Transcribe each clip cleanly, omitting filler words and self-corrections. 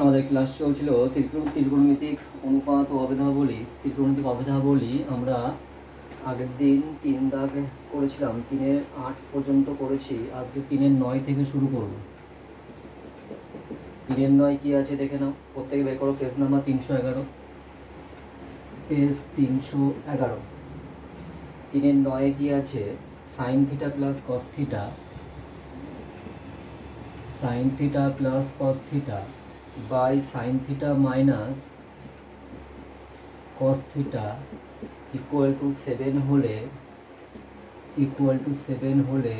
আমাদের ক্লাস চলছিল ত্রিকোণমিতিক অনুপাত ও অভেদাবলী। ত্রিকোণমিতিক অভেদাবলী আমরা আগের দিন 3 দাগ করেছিলাম, 3-এর 8 পর্যন্ত করেছি। আজকে 3-এর 9 থেকে শুরু করব। 3-এর 9 কি আছে দেখে নাও, প্রত্যেকে বের করো পেজ নাম্বার 311। পেজ 311। 3-এর 9 কি আছে? Sine theta plus cos theta, sine theta plus cos theta by sine theta minus cos theta equal to 7 হলে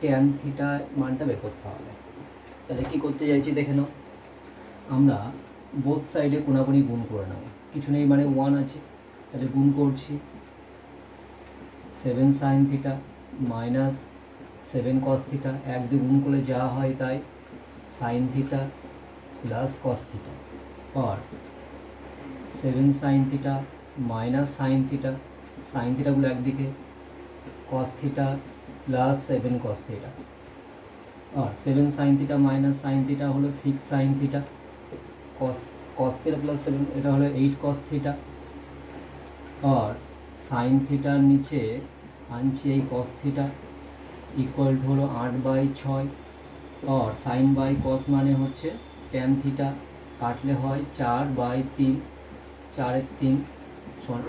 ট্যান থিটা মানটা বের করতে হবে। তাহলে কি করতে চাইছি দেখে নাও, আমরা বোথ সাইডে কোনাকুনি গুণ করে নেব, কিছু নেই মানে 1 আছে, তাহলে গুণ করছি। 7 sine theta minus 7 cos theta, 1 দিয়ে গুণ করলে যা হয় তাই, sine theta plus cos theta, और 7 sine theta minus sine theta, sine থিটাগুলো একদিকে, cos theta plus 7 cos theta, और 7 sine theta minus sine theta হলো 6 sine theta, cos theta plus 7 এটা হলো 8 কস থিটা, और সাইন থিটার নিচে আনছি এই কস থিটা ইকুয়াল টু হলো 8/6, और সাইন বাই কস মানে হচ্ছে ট্যান থিটা, কাটলে হয় 4/3, 4-এর 3 সমান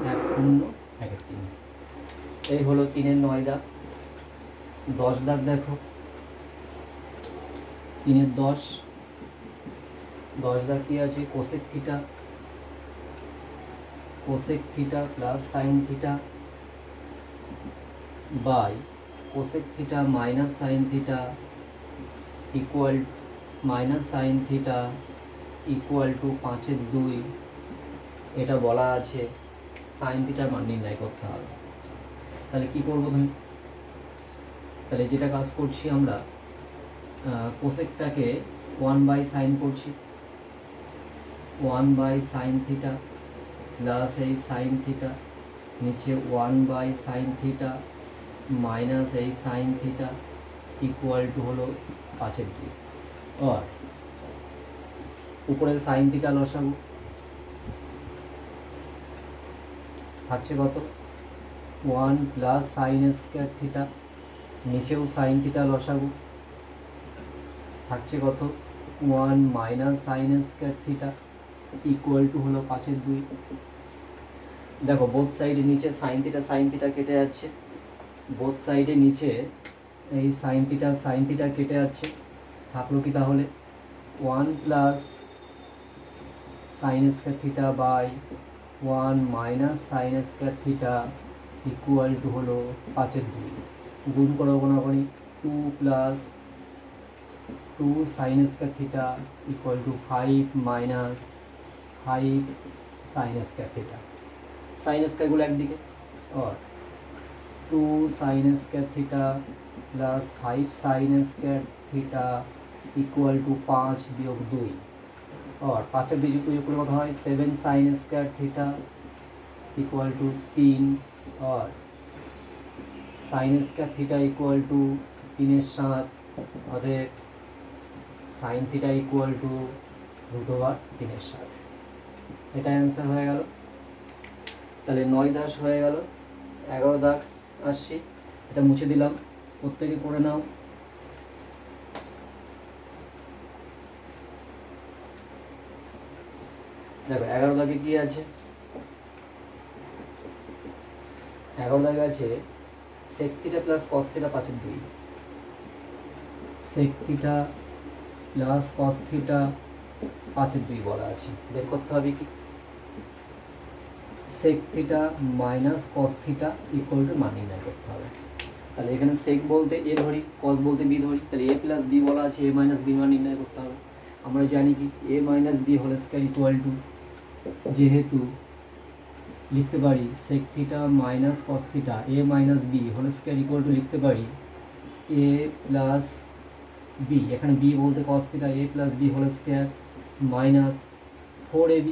1/3। এই হলো 3-এর 9 দাগ। 10 দাগ দেখো, 3-এর 10 দাগ কি আছে? Cosec theta plus sine theta by cosec theta minus sine theta equal minus sine theta equal to 5/2। এটা বলা আছে সাইন থিটার মান নির্ণয় করতে হবে। তাহলে কি করবো তুমি? তাহলে যেটা কাজ করছি আমরা, কোসেকটাকে 1/sin করছি, 1/sin থিটা প্লাস এই সাইন থিটা, নিচে 1/sin থিটা মাইনাস এই সাইন থিটা ইকুয়াল টু হলো 5/2, और উপরে সাইন থিটা লসাগু থাকছে কত? 1 প্লাস সাইন স্কয়ার থিটা, নিচেও সাইন থিটা লসাগু থাকছে কত? 1 minus sine square theta equal to হলো 5/2। দেখো বোথ সাইডে নিচে সাইন থিটা কেটে যাচ্ছে, বোথ সাইডে নিচে এই সাইন থিটা কেটে যাচ্ছে, থাকলো কি তাহলে 1 plus sine square theta by 1 minus sine square theta equal to হলো 5/2। গুণ করো কোনাকুনি, 2 plus 2 sine square theta equal to 5 minus 5 sine square theta, sine স্কয়ারগুলো একদিকে, और 2 sine square theta plus 5 sine square theta equal to 5 বিয়োগ 2, और 5/2 যোগ করলে কত হয়? 7 sign square theta equal two 3, और sign square theta equal two 3/7, অতএব সাইন থিটা ইকুয়াল টু √3/7। এটা অ্যান্সার হয়ে গেল। তাহলে 9 দাগ হয়ে গেল। 11 দাগ আসছি, এটা মুছে দিলাম, প্রত্যেকে করে নাও। দেখো 11 দাগে কি আছে? 11 দাগে আছে sec theta plus cos theta 5/2, sec theta plus cos theta 5/2 বলা আছে। বের করতে হবে কি? Sec theta minus cos theta equal to মান নির্ণয় করতে হবে। তাহলে এখানে সেক বলতে এ ধরি, কস বলতে বি ধরি, তাহলে এ প্লাস বি বলা আছে, এ মাইনাস বি মান নির্ণয় করতে হবে। আমরা জানি কি a minus b whole square equal to, যেহেতু লিখতে পারি sec theta minus cos theta a minus b whole square equal to লিখতে পারি এ প্লাস বি, এখানে বি বলতে cos theta, a plus b whole square minus 4ab,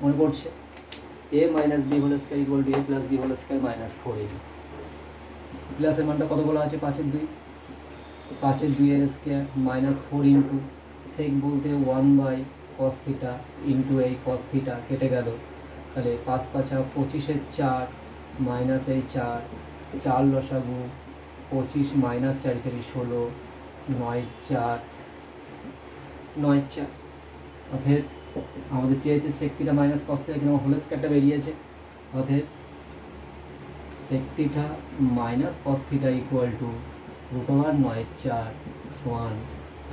মনে পড়ছে? A minus b whole square equal to a plus b whole square minus 4ab। প্লাসের মানটা কত বলা আছে 5/2, 5/2 এর স্কোয়ার মাইনাস 4 ইন্টু সেক বলতে 1/cos থিটা ইন্টু এই cos থিটা কেটে গেল, তাহলে 5 5 25 4 মাইনাস এই 4 4 লসাগু 25 মাইনাস 4 4 16 9 4 9 4। অতএব আমাদের চেয়েছে sec theta minus cos theta, কিন্তু হোল স্কয়ারটা বেরিয়েছে। অতএব sec theta minus cos theta equal to √9 4 সমান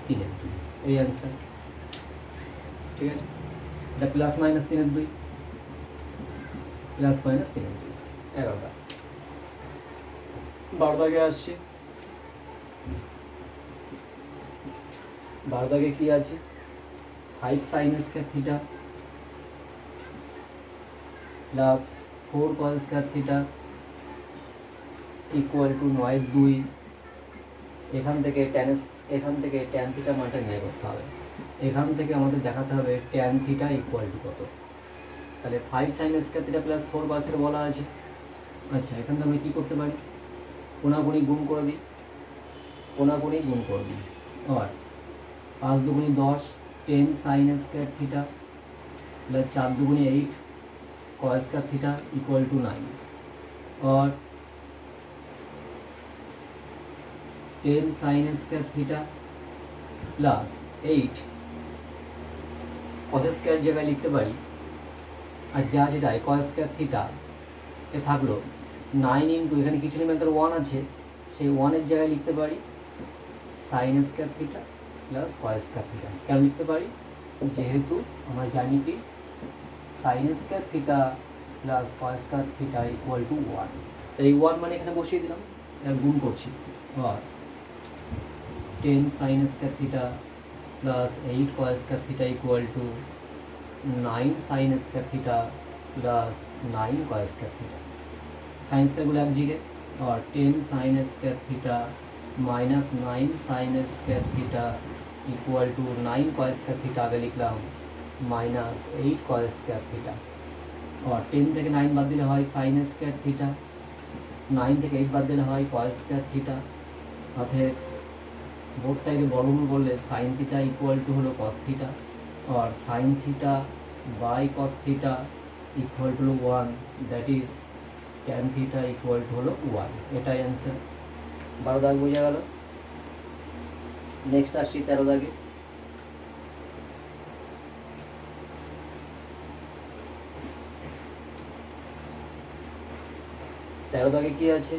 3/2, এই অ্যান্সার। ঠিক আছে, এটা প্লাস মাইনাস 3/2, প্লাস মাইনাস 3/2, 11টা। 12 দাগে আসছে, 12 দাগে কি আছে 5 sin square theta plus 4 cos square theta equal to 9/2। এখান থেকে ট্যান থিটা মানটা নিয়ে করতে হবে। এখান থেকে আমাদের দেখাতে হবে ট্যান থিটা ইকুয়াল টু কত। তাহলে 5 sin square theta plus 4 cos এর বলা আছে। আচ্ছা, এখান থেকে আমরা কী করতে পারি, কোনাগুনি গুণ করে দিই, কোনাগুনি গুণ করে দিই। আর 5 দুগুনি 10 10 sin স্কয়ার থিটা প্লাস 4 দুগুনি 8 cos square theta equal to 9 और 10 sin square theta plus 8 cos square জায়গায় লিখতে পারি, আর যা আছে তাই cos স্কয়ার থিটা এ থাকলো 9 ইন্টু এখানে কিছু নেই, তার 1 আছে, সেই 1 এর জায়গায় লিখতে পারি sin square theta plus cos square theta. কেন লিখতে পারি, যেহেতু আমরা জানি কি sin square theta plus cos square theta equal to 1, তাই এই 1 মানে এখানে বসিয়ে দিলাম, এর গুণ করছি। আর 10 sin square theta plus 8 cos square theta equal to 9 sin square theta plus 9 cos square theta. Sine স্কয়ারগুলো এক দিকে, আর 10 sin square theta minus 9 sin square theta equal to 9 cos square theta আগে লিখলাম মাইনাস 8 cos স্কয়ার থিটা। और 10 থেকে 9 বাদ দিলে হয় sin স্কয়ার থিটা, 9 থেকে 8 বাদ দিলে হয় cos স্কয়ার থিটা। অতএব বোথ সাইডে বর্গমূল করলে sin থিটা ইকুয়াল টু হলো cos থিটা, और sin theta by cos theta equal to 1, that is tan theta equal to হলো 1। এটাই অ্যান্সার। 12 দাগ বোঝা গেল। নেক্সট আসছি 13 দাগে। 13 দাগে কি আছে,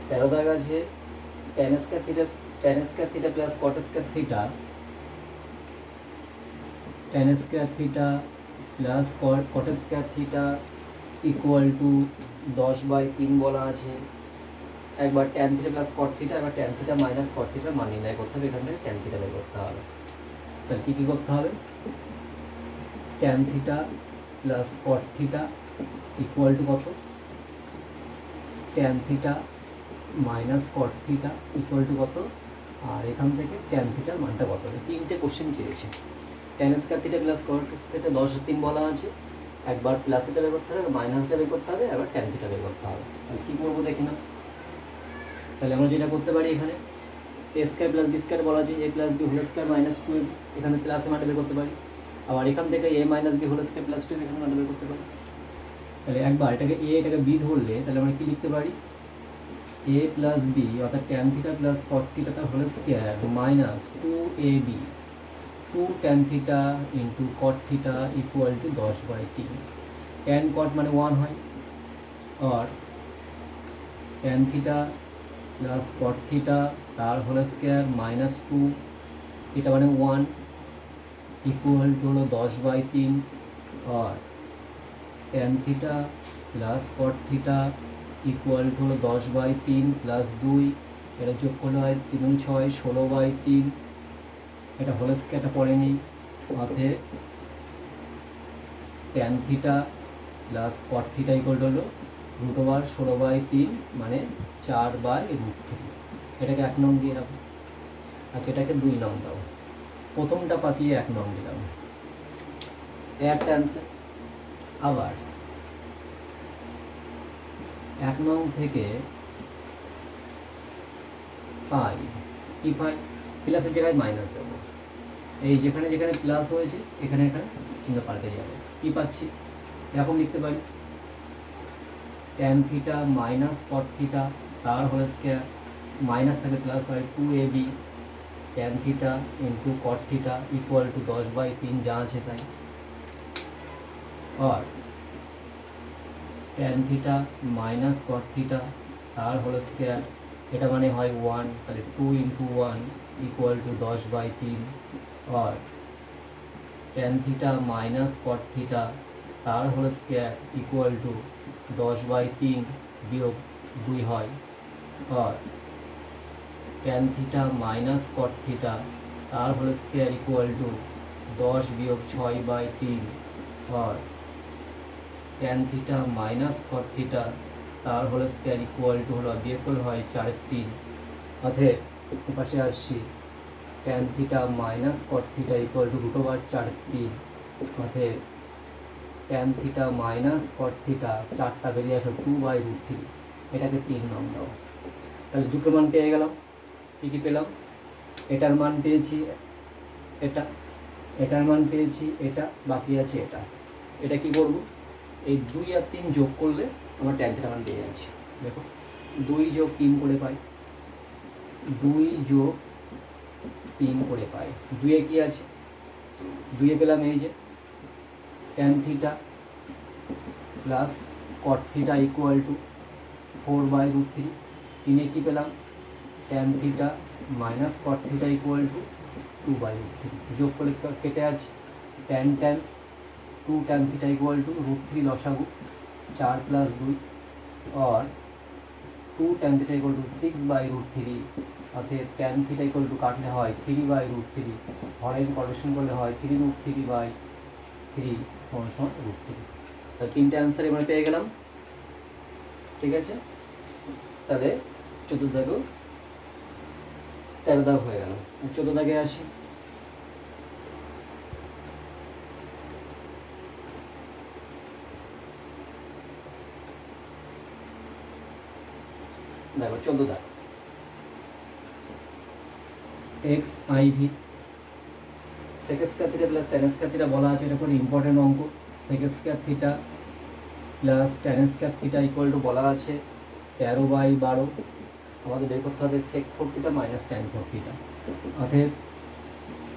13 দাগ আছে tan square theta plus cot square theta, tan square theta plus cot square theta equal to 10/3 বলা আছে। একবার tan theta plus cot theta, একবার tan থিটা মাইনাস cot থিটার মান নির্ণয় করতে হবে, এখান থেকে tan থিটা বের করতে হবে। তাহলে কী করতে হবে, tan theta plus cot theta equal two কত, tan theta minus cot theta equal two কত, আর এখান থেকে tan থিটার মানটা কত। তিনটে কোশ্চেন চেয়েছে। tan square theta plus cot theta 10/3 বলা আছে, একবার প্লাসটা বের করতে হবে, মাইনাসটা বের করতে হবে, একবার tan থিটা বের করতে হবে। তাহলে কী করবো দেখি না। তাহলে আমরা যেটা করতে পারি, এখানে a square plus b square বলা আছে, a plus b whole square minus 2ab, এখানে প্লাসের মানটা বের করতে পারি। আবার এখান থেকে a minus b whole square plus 2ab এখানে মানটা বের করতে পারি। তাহলে একবার এটাকে a এটাকে b ধরলে তাহলে আমরা কি লিখতে পারি, a প্লাস b অর্থাৎ tan theta plus cot theta তার whole square minus 2ab 2 tan theta into cot theta equal to 10/3। tan cot মানে 1 হয়, আর tan theta plus cot theta তার হোল স্কয়ার মাইনাস 2 এটা মানে 1 ইকুয়াল টু হলো 10/3, আর tan theta plus cot theta equal to হলো 10/3 প্লাস 2, এটা যোগ করলে হয় 3 6 16/3, এটা হোল স্কয়ারটা পড়ে নেই। অতএব tan theta plus cot theta equal to হলো √16/3 মানে 4/√3। এটাকে 1 নং দিয়ে রাখো, আর এটাকে 2 নং দাও। প্রথমটা পাতিয়ে 1 নং দিলাম, একটা অ্যান্সার। আবার 1 নং থেকে পাই কি পাই, প্লাসের জায়গায় মাইনাস দেবো, এই যেখানে যেখানে প্লাস হয়েছে এখানে এখানে চিহ্ন পাল্টে যাবে। কি পাচ্ছি এরকম লিখতে পারি, tan theta minus cot theta তার হোল স্কয়ার, মাইনাস থেকে প্লাস হয় 2ab tan theta into cot theta equal to 10/3 যা আছে তাই, আর tan theta minus cot theta তার হোল স্কয়ার, এটা মানে হয় 1, তাহলে 2 ইন্টু 1 ইকুয়াল টু 10/3, আর tan theta minus cot theta তার হোল স্কয়ার ইকুয়াল টু 10/3 বিয়োগ 2 হয়, আর tan theta minus cot theta তার হোল স্কয়ার ইকুয়াল টু 10 বিয়োগ 6/3, আর tan theta minus cot theta তার হোল স্কয়ার ইকুয়াল টু হলো বিয়োগ করলে হয় 4/3, অতএব পাশে আসছি tan theta minus cot theta equal to √4/3, অতএব tan theta minus cot theta 4টা বেরিয়ে আসো 2/√3, এটাকে 3 নাম দাও। তাহলে দুটো মান পেয়ে গেলাম। কী কী পেলাম, এটার মান পেয়েছি এটা, এটার মান পেয়েছি এটা, বাকি আছে এটা। এটা কি করব, এই 2 আর 3 যোগ করলে আমার ট্যান থিটা মান পেয়ে যাচ্ছে। দেখো 2 যোগ 3 করে পাই, 2 যোগ 3 করে পাই, 2-এ কি আছে, 2-এ পেলাম এই যে tan theta plus cot theta equal two 4/√3, 3-এ কি পেলাম tan theta minus cot theta equal two 2/√3, যোগ করে কেটে আছে tan tan 2 tan theta equal two √3 লসাগু 4 + 2, और 2 ট্যান থিটা ইকুয়াল টু 6/√3, অতএব ট্যান থিটা ইকুয়াল টু কাটলে হয় 3/√3, হরের করেকশন করলে হয় 3√3/3 √3। তাহলে 3টে অ্যান্সার এবার পেয়ে গেলাম। ঠিক আছে, তাহলে 14 দাগেও 13 দাগ হয়ে গেল। 14 দাগে আসি, দেখো 14 দাগ xIV sec square theta plus tan square theta বলা আছে, এটা কোনো ইম্পর্টেন্ট অঙ্ক। sec square theta plus tan square theta equal two বলা আছে 13/12, আমাদের বের করতে হবে sec 4 theta minus tan 4 theta, অতএব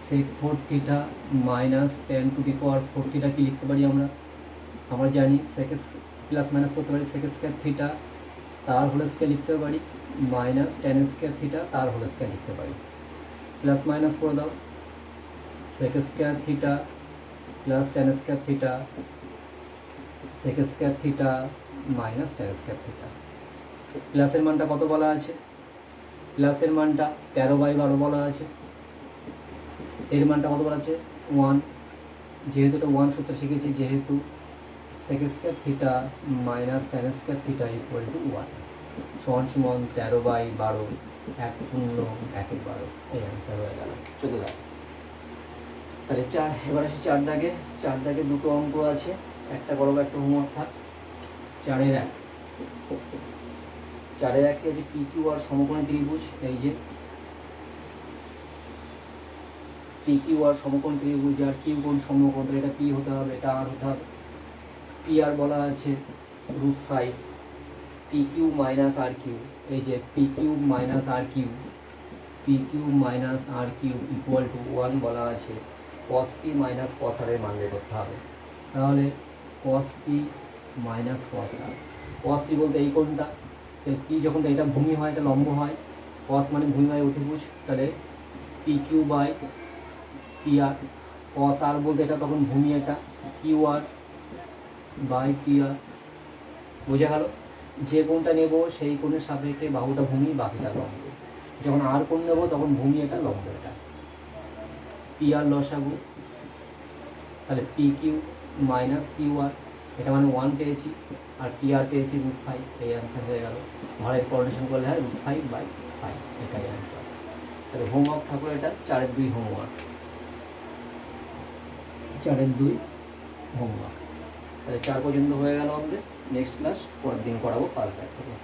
sec 4 theta minus tan to the power 4 theta কি লিখতে পারি আমরা জানি sec প্লাস মাইনাস করতে পারি sec স্কয়ার থিটা তার হোল স্কয়ার লিখতে পারি, মাইনাস tan স্কয়ার থিটা তার হোল স্কয়ার লিখতে পারি, প্লাস মাইনাস করে দাও sec square theta plus tan square theta sec square theta minus tan square theta. প্লাসের মানটা কত বলা আছে, প্লাসের মানটা 13/12 বলা আছে, এর মানটা কত বলা আছে 1, যেহেতু এটা 1 সূত্র শিখেছি, যেহেতু sec square theta minus tan square theta equal to 1 সমান সমান 13/12 1 0 1 12, এই অ্যান্সার হয়ে গেল 14 দাগ। তাহলে এবার আসি 4 দাগে। 4 দাগে দুটো অঙ্ক আছে, একটা করবো একটা হোমওয়ার্ক থাক। 4-এর 1, 4-এর 1 আছে PQR সমকোণী ত্রিভুজ, এই যে PQR সমকোণী ত্রিভুজ, আর কিউ কোণ সমকোণ, এটা P হতে হবে, এটা R হতে হবে। PR বলা আছে √5 PQ মাইনাস RQ, এই যে PQ minus RQ, PQ minus RQ equal to 1 বলা আছে, cos P minus cos R এর মান বের করতে হবে। তাহলে cos P minus cos R, cos P বলতে এই কোণটা, P যখন এটা ভূমি হয় এটা লম্ব হয়, cos মানে ভূমি হয় অতিভুজ, তাহলে PQ/PR, cos R বলতে এটা তখন ভূমি, এটা QR/PR, বোঝা গেল। যে কোণটা নেব সেই কোণের সাপেক্ষে বাহুটা ভূমি বাকিটা লম্ব, যখন আর কোণ নেব তখন ভূমি এটা লম্ব, এটা PR লসাগু, তাহলে PQ মাইনাস QR, এটা মানে 1 পেয়েছি, আর PR পেয়েছি √5, এই অ্যান্সার হয়ে গেল। ঘরের কোঅর্ডিনেশন করলে হয় √5/5, এটাই অ্যান্সার। তাহলে হোমওয়ার্ক থাকলো এটা 4-এর 2 হোমওয়ার্ক, 4-এর 2 হোমওয়ার্ক। তাহলে 4 পর্যন্ত হয়ে গেল আমাদের। নেক্সট ক্লাস পরের দিন করাবো 5 দাগ থেকে।